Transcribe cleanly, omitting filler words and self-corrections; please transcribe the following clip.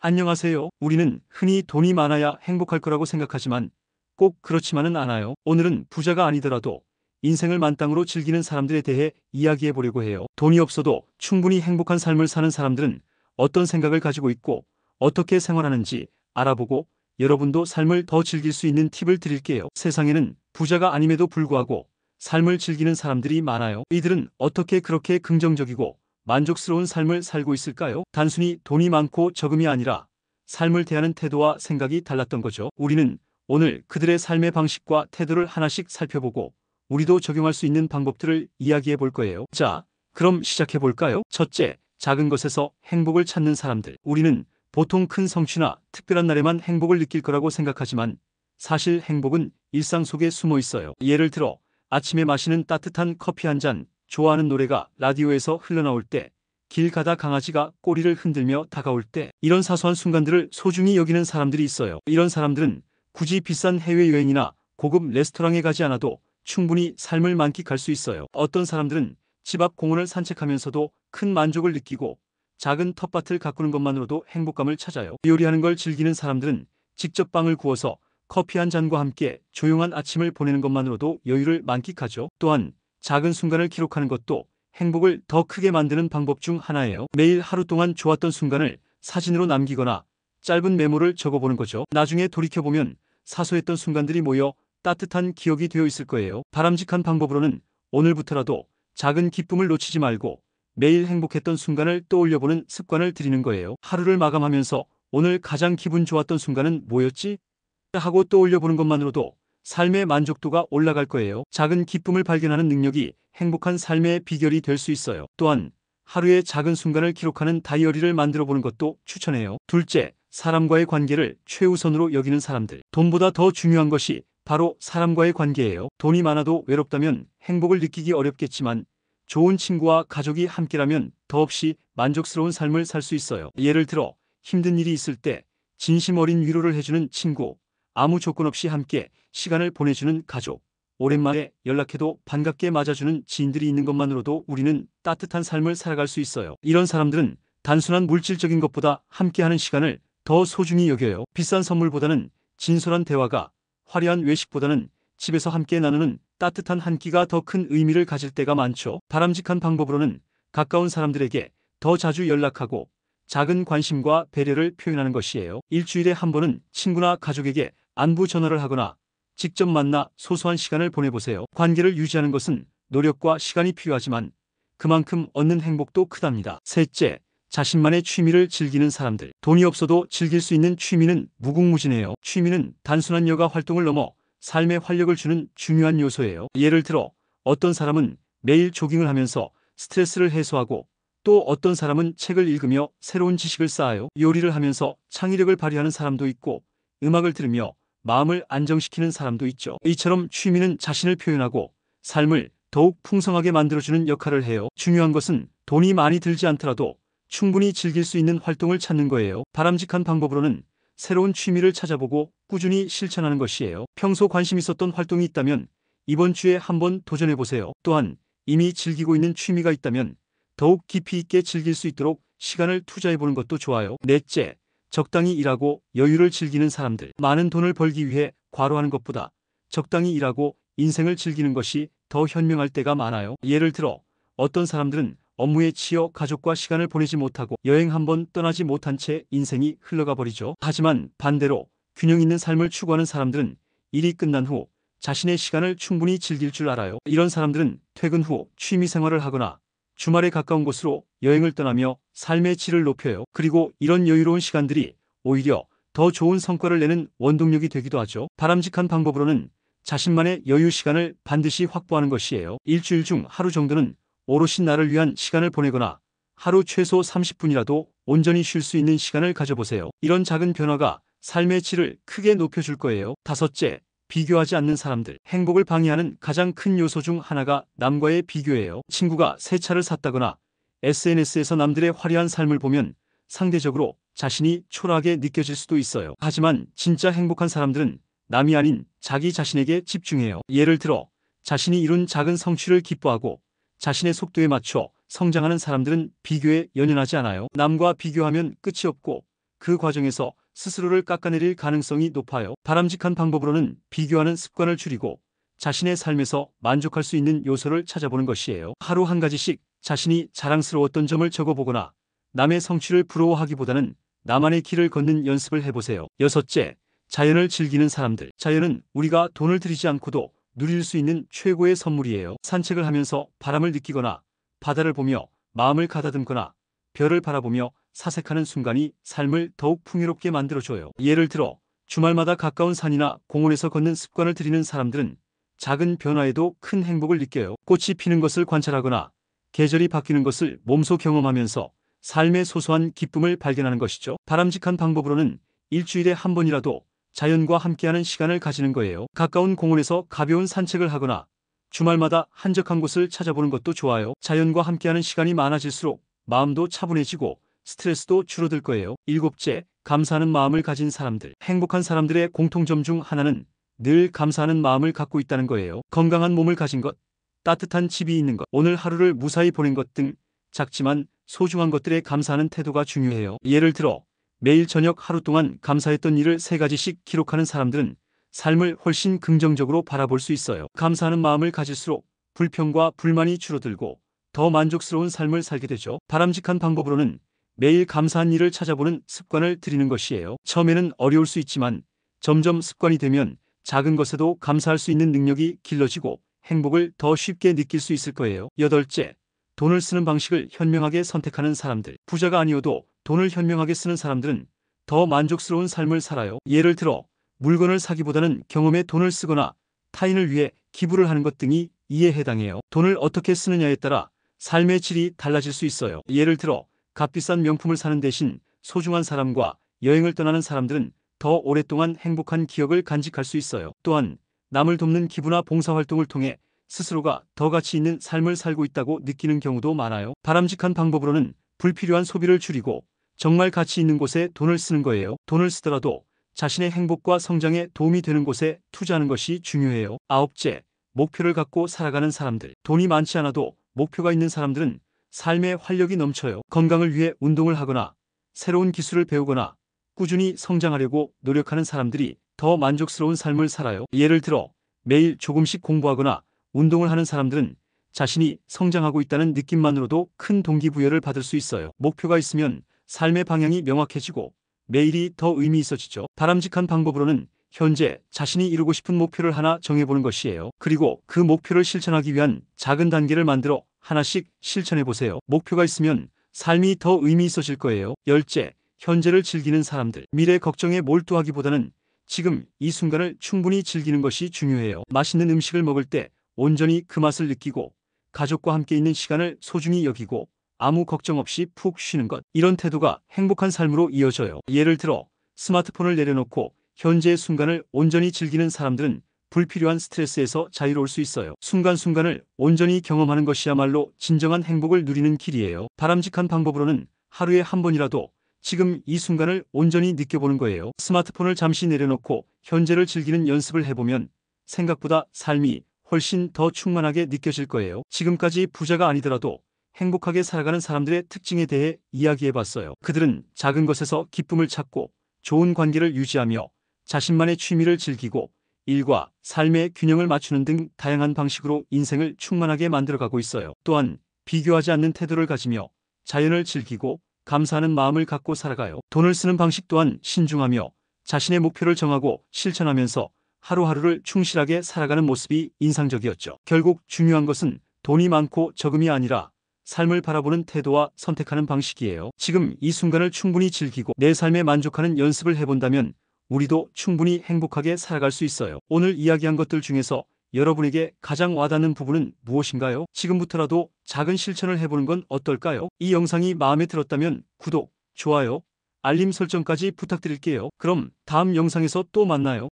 안녕하세요. 우리는 흔히 돈이 많아야 행복할 거라고 생각하지만 꼭 그렇지만은 않아요. 오늘은 부자가 아니더라도 인생을 만땅으로 즐기는 사람들에 대해 이야기해 보려고 해요. 돈이 없어도 충분히 행복한 삶을 사는 사람들은 어떤 생각을 가지고 있고 어떻게 생활하는지 알아보고 여러분도 삶을 더 즐길 수 있는 팁을 드릴게요. 세상에는 부자가 아님에도 불구하고 삶을 즐기는 사람들이 많아요. 이들은 어떻게 그렇게 긍정적이고 만족스러운 삶을 살고 있을까요? 단순히 돈이 많고 적음이 아니라 삶을 대하는 태도와 생각이 달랐던 거죠. 우리는 오늘 그들의 삶의 방식과 태도를 하나씩 살펴보고 우리도 적용할 수 있는 방법들을 이야기해 볼 거예요. 자, 그럼 시작해 볼까요? 첫째, 작은 것에서 행복을 찾는 사람들. 우리는 보통 큰 성취나 특별한 날에만 행복을 느낄 거라고 생각하지만 사실 행복은 일상 속에 숨어 있어요. 예를 들어 아침에 마시는 따뜻한 커피 한 잔, 좋아하는 노래가 라디오에서 흘러나올 때, 길 가다 강아지가 꼬리를 흔들며 다가올 때, 이런 사소한 순간들을 소중히 여기는 사람들이 있어요. 이런 사람들은 굳이 비싼 해외여행이나 고급 레스토랑에 가지 않아도 충분히 삶을 만끽할 수 있어요. 어떤 사람들은 집 앞 공원을 산책하면서도 큰 만족을 느끼고 작은 텃밭을 가꾸는 것만으로도 행복감을 찾아요. 요리하는 걸 즐기는 사람들은 직접 빵을 구워서 커피 한 잔과 함께 조용한 아침을 보내는 것만으로도 여유를 만끽하죠. 또한 작은 순간을 기록하는 것도 행복을 더 크게 만드는 방법 중 하나예요. 매일 하루 동안 좋았던 순간을 사진으로 남기거나 짧은 메모를 적어보는 거죠. 나중에 돌이켜보면 사소했던 순간들이 모여 따뜻한 기억이 되어 있을 거예요. 바람직한 방법으로는 오늘부터라도 작은 기쁨을 놓치지 말고 매일 행복했던 순간을 떠올려보는 습관을 들이는 거예요. 하루를 마감하면서 오늘 가장 기분 좋았던 순간은 뭐였지? 하고 떠올려보는 것만으로도 삶의 만족도가 올라갈 거예요. 작은 기쁨을 발견하는 능력이 행복한 삶의 비결이 될 수 있어요. 또한 하루의 작은 순간을 기록하는 다이어리를 만들어 보는 것도 추천해요. 둘째, 사람과의 관계를 최우선으로 여기는 사람들. 돈보다 더 중요한 것이 바로 사람과의 관계예요. 돈이 많아도 외롭다면 행복을 느끼기 어렵겠지만 좋은 친구와 가족이 함께라면 더없이 만족스러운 삶을 살 수 있어요. 예를 들어 힘든 일이 있을 때 진심 어린 위로를 해주는 친구, 아무 조건 없이 함께 시간을 보내주는 가족, 오랜만에 연락해도 반갑게 맞아주는 지인들이 있는 것만으로도 우리는 따뜻한 삶을 살아갈 수 있어요. 이런 사람들은 단순한 물질적인 것보다 함께하는 시간을 더 소중히 여겨요. 비싼 선물보다는 진솔한 대화가, 화려한 외식보다는 집에서 함께 나누는 따뜻한 한 끼가 더 큰 의미를 가질 때가 많죠. 바람직한 방법으로는 가까운 사람들에게 더 자주 연락하고 작은 관심과 배려를 표현하는 것이에요. 일주일에 한 번은 친구나 가족에게 안부 전화를 하거나 직접 만나 소소한 시간을 보내보세요. 관계를 유지하는 것은 노력과 시간이 필요하지만 그만큼 얻는 행복도 크답니다. 셋째, 자신만의 취미를 즐기는 사람들. 돈이 없어도 즐길 수 있는 취미는 무궁무진해요. 취미는 단순한 여가 활동을 넘어 삶에 활력을 주는 중요한 요소예요. 예를 들어 어떤 사람은 매일 조깅을 하면서 스트레스를 해소하고 또 어떤 사람은 책을 읽으며 새로운 지식을 쌓아요. 요리를 하면서 창의력을 발휘하는 사람도 있고 음악을 들으며 마음을 안정시키는 사람도 있죠. 이처럼 취미는 자신을 표현하고 삶을 더욱 풍성하게 만들어주는 역할을 해요. 중요한 것은 돈이 많이 들지 않더라도 충분히 즐길 수 있는 활동을 찾는 거예요. 바람직한 방법으로는 새로운 취미를 찾아보고 꾸준히 실천하는 것이에요. 평소 관심 있었던 활동이 있다면 이번 주에 한번 도전해보세요. 또한 이미 즐기고 있는 취미가 있다면 더욱 깊이 있게 즐길 수 있도록 시간을 투자해보는 것도 좋아요. 넷째, 적당히 일하고 여유를 즐기는 사람들. 많은 돈을 벌기 위해 과로하는 것보다 적당히 일하고 인생을 즐기는 것이 더 현명할 때가 많아요. 예를 들어 어떤 사람들은 업무에 치여 가족과 시간을 보내지 못하고 여행 한번 떠나지 못한 채 인생이 흘러가 버리죠. 하지만 반대로 균형 있는 삶을 추구하는 사람들은 일이 끝난 후 자신의 시간을 충분히 즐길 줄 알아요. 이런 사람들은 퇴근 후 취미 생활을 하거나 주말에 가까운 곳으로 여행을 떠나며 삶의 질을 높여요. 그리고 이런 여유로운 시간들이 오히려 더 좋은 성과를 내는 원동력이 되기도 하죠. 바람직한 방법으로는 자신만의 여유 시간을 반드시 확보하는 것이에요. 일주일 중 하루 정도는 오롯이 나를 위한 시간을 보내거나 하루 최소 30분이라도 온전히 쉴 수 있는 시간을 가져보세요. 이런 작은 변화가 삶의 질을 크게 높여줄 거예요. 다섯째, 비교하지 않는 사람들. 행복을 방해하는 가장 큰 요소 중 하나가 남과의 비교예요. 친구가 새 차를 샀다거나 SNS에서 남들의 화려한 삶을 보면 상대적으로 자신이 초라하게 느껴질 수도 있어요. 하지만 진짜 행복한 사람들은 남이 아닌 자기 자신에게 집중해요. 예를 들어 자신이 이룬 작은 성취를 기뻐하고 자신의 속도에 맞춰 성장하는 사람들은 비교에 연연하지 않아요. 남과 비교하면 끝이 없고 그 과정에서 스스로를 깎아내릴 가능성이 높아요. 바람직한 방법으로는 비교하는 습관을 줄이고 자신의 삶에서 만족할 수 있는 요소를 찾아보는 것이에요. 하루 한 가지씩 자신이 자랑스러웠던 점을 적어보거나 남의 성취를 부러워하기보다는 나만의 길을 걷는 연습을 해보세요. 여섯째, 자연을 즐기는 사람들. 자연은 우리가 돈을 들이지 않고도 누릴 수 있는 최고의 선물이에요. 산책을 하면서 바람을 느끼거나 바다를 보며 마음을 가다듬거나 별을 바라보며 사색하는 순간이 삶을 더욱 풍요롭게 만들어줘요. 예를 들어 주말마다 가까운 산이나 공원에서 걷는 습관을 들이는 사람들은 작은 변화에도 큰 행복을 느껴요. 꽃이 피는 것을 관찰하거나 계절이 바뀌는 것을 몸소 경험하면서 삶의 소소한 기쁨을 발견하는 것이죠. 바람직한 방법으로는 일주일에 한 번이라도 자연과 함께하는 시간을 가지는 거예요. 가까운 공원에서 가벼운 산책을 하거나 주말마다 한적한 곳을 찾아보는 것도 좋아요. 자연과 함께하는 시간이 많아질수록 마음도 차분해지고 스트레스도 줄어들 거예요. 일곱째, 감사하는 마음을 가진 사람들. 행복한 사람들의 공통점 중 하나는 늘 감사하는 마음을 갖고 있다는 거예요. 건강한 몸을 가진 것, 따뜻한 집이 있는 것, 오늘 하루를 무사히 보낸 것 등 작지만 소중한 것들에 감사하는 태도가 중요해요. 예를 들어 매일 저녁 하루 동안 감사했던 일을 3가지씩 기록하는 사람들은 삶을 훨씬 긍정적으로 바라볼 수 있어요. 감사하는 마음을 가질수록 불평과 불만이 줄어들고 더 만족스러운 삶을 살게 되죠. 바람직한 방법으로는 매일 감사한 일을 찾아보는 습관을 들이는 것이에요. 처음에는 어려울 수 있지만 점점 습관이 되면 작은 것에도 감사할 수 있는 능력이 길러지고 행복을 더 쉽게 느낄 수 있을 거예요. 여덟째, 돈을 쓰는 방식을 현명하게 선택하는 사람들. 부자가 아니어도 돈을 현명하게 쓰는 사람들은 더 만족스러운 삶을 살아요. 예를 들어 물건을 사기보다는 경험에 돈을 쓰거나 타인을 위해 기부를 하는 것 등이 이에 해당해요. 돈을 어떻게 쓰느냐에 따라 삶의 질이 달라질 수 있어요. 예를 들어 값비싼 명품을 사는 대신 소중한 사람과 여행을 떠나는 사람들은 더 오랫동안 행복한 기억을 간직할 수 있어요. 또한 남을 돕는 기부나 봉사활동을 통해 스스로가 더 가치 있는 삶을 살고 있다고 느끼는 경우도 많아요. 바람직한 방법으로는 불필요한 소비를 줄이고 정말 가치 있는 곳에 돈을 쓰는 거예요. 돈을 쓰더라도 자신의 행복과 성장에 도움이 되는 곳에 투자하는 것이 중요해요. 아홉째, 목표를 갖고 살아가는 사람들. 돈이 많지 않아도 목표가 있는 사람들은 삶에 활력이 넘쳐요. 건강을 위해 운동을 하거나 새로운 기술을 배우거나 꾸준히 성장하려고 노력하는 사람들이 더 만족스러운 삶을 살아요. 예를 들어 매일 조금씩 공부하거나 운동을 하는 사람들은 자신이 성장하고 있다는 느낌만으로도 큰 동기부여를 받을 수 있어요. 목표가 있으면 삶의 방향이 명확해지고 매일이 더 의미 있어지죠. 바람직한 방법으로는 현재 자신이 이루고 싶은 목표를 하나 정해보는 것이에요. 그리고 그 목표를 실천하기 위한 작은 단계를 만들어 하나씩 실천해 보세요. 목표가 있으면 삶이 더 의미 있어질 거예요. 열째, 현재를 즐기는 사람들. 미래 걱정에 몰두하기보다는 지금 이 순간을 충분히 즐기는 것이 중요해요. 맛있는 음식을 먹을 때 온전히 그 맛을 느끼고 가족과 함께 있는 시간을 소중히 여기고 아무 걱정 없이 푹 쉬는 것. 이런 태도가 행복한 삶으로 이어져요. 예를 들어 스마트폰을 내려놓고 현재의 순간을 온전히 즐기는 사람들은 불필요한 스트레스에서 자유로울 수 있어요. 순간순간을 온전히 경험하는 것이야말로 진정한 행복을 누리는 길이에요. 바람직한 방법으로는 하루에 한 번이라도 지금 이 순간을 온전히 느껴보는 거예요. 스마트폰을 잠시 내려놓고 현재를 즐기는 연습을 해보면 생각보다 삶이 훨씬 더 충만하게 느껴질 거예요. 지금까지 부자가 아니더라도 행복하게 살아가는 사람들의 특징에 대해 이야기해봤어요. 그들은 작은 것에서 기쁨을 찾고 좋은 관계를 유지하며 자신만의 취미를 즐기고 일과 삶의 균형을 맞추는 등 다양한 방식으로 인생을 충만하게 만들어가고 있어요. 또한 비교하지 않는 태도를 가지며 자연을 즐기고 감사하는 마음을 갖고 살아가요. 돈을 쓰는 방식 또한 신중하며 자신의 목표를 정하고 실천하면서 하루하루를 충실하게 살아가는 모습이 인상적이었죠. 결국 중요한 것은 돈이 많고 적음이 아니라 삶을 바라보는 태도와 선택하는 방식이에요. 지금 이 순간을 충분히 즐기고 내 삶에 만족하는 연습을 해본다면 우리도 충분히 행복하게 살아갈 수 있어요. 오늘 이야기한 것들 중에서 여러분에게 가장 와닿는 부분은 무엇인가요? 지금부터라도 작은 실천을 해보는 건 어떨까요? 이 영상이 마음에 들었다면 구독, 좋아요, 알림 설정까지 부탁드릴게요. 그럼 다음 영상에서 또 만나요.